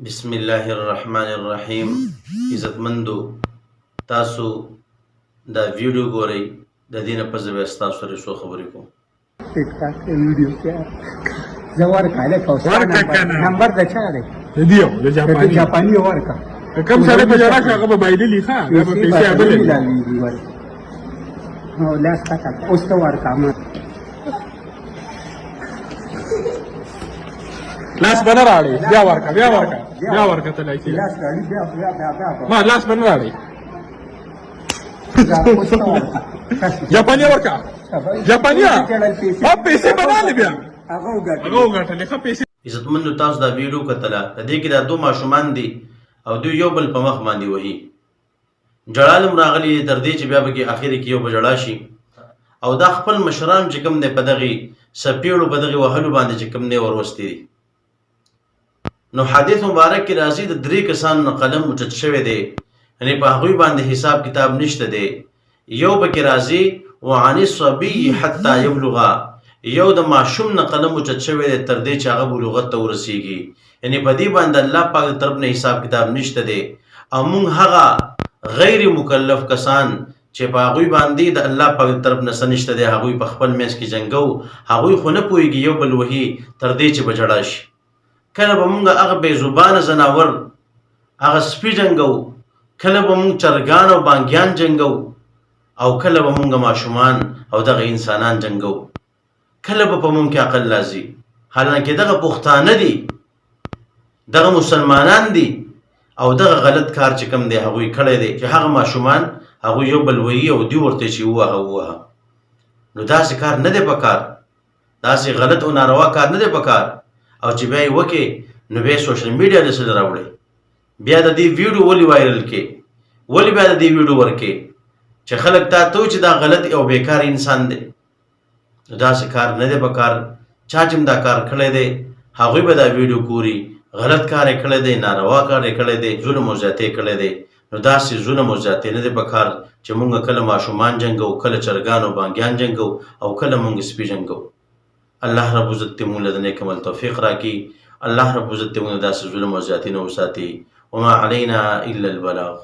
بسم الله الرحمن الرحیم. عزتمندو، تاسو دا ویډیو ګورئ، د دې نه پس به ستاسو سره څو خبرې کوم. ټیک ټاک ویډیو کې زوار کاله کوسا نمبر د چا دی؟ د دیو د جاپانی ورکا کوم سره په جوړه شو هغه بایدلی ښه هغه په پیسې ابلې نو لاس کا اوس ته ورکا ما لاس بنه راړي بیا ورکا ته لایسي لاس راړي بیا ما لاس بنه راړي جاپانی ورکا جاپانیا ما پیسې بناله بیا هغه وګټلې ښه پیسې. عزتمندو، تاسو دا ویډیو کتله، د دې کې دا دوه ماشومان دي او دوی یو بل په مخ باندې وهي. جړالم راغلي تر دې چې بیا به کې اخر کې یو به جړا شي او دا خپل مشران چې کوم دی په دغې سپېړو په دغې وهلو باندې چې کوم دی وروستي دي. نو حدیث مبارک کې راځي د 3 کسانو نه قلم اوچت شوی دی، یعنې په هغوی باندې حساب کتاب نشته دی. یو پکې راځي وعن الصبي حتی یبلغا، یو د ماشوم نه قلم اوچت شوی دی تر دې چې هغه بلوغت ته ورسیږي، یعنې په دې باندې الله پاک د طرف نه حساب کتاب نشته دی. او موږ هغه غیر مکلف کسان چې په هغوی باندې د الله پاک د طرف نه څه نشته دی، هغوی په خپل منځ کې جنګو، هغوی خو نه پوهېږي یو بل وهي تر دې چې به جړا شي. کله به موږ هغه بې زبانه ځناور هغه سپي جنګو، کله به موږ چرګان او بانګیان جنګو، او کله به موږ ماشومان او دغه انسانان جنګو. کله به په موږ کې عقل راځي، حالانکه دغه پښتانه دي، دغه مسلمانان دي، او دغه غلط کار چې کوم دی هغوی کړی دی چې هغه ماشومان هغوی یو بل وهي او دوی ورته چې ووهه. نو داسې کار نه دی پکار، داسې غلط او ناروا کار نه دی پکار. او چې بیا یې وکې نو بیا سوشل میډیا له سره راوړئ، بیا د دې ویډیو ولې وایرل کې، ولې بیا د دې ویډیو ورکې چې خلک تا ته چې دا غلط او بیکار انسان دی. نو داسې کار نه دی پکار. چا چې دا کار کړی دی هغوی به دا ویډیو ګوري، غلط کار یې کړی دی، ناروا کار یې کړی دی، ظلم او زیاتۍ کړی دی. نو داسې ظلم او زیاتۍ نه دی پکار چې مونږ کله ماشومان جنګو، کله چرګان او بانګیان جنګو، او کله مونږ سپي جنګو. الله رب عزت دې مونږ له د نیک عمل توفیق راکړي. الله رب عزت دې مونږ داسې ظلم او زیاتۍ نه وساتي. وما علینا الا البلاغ.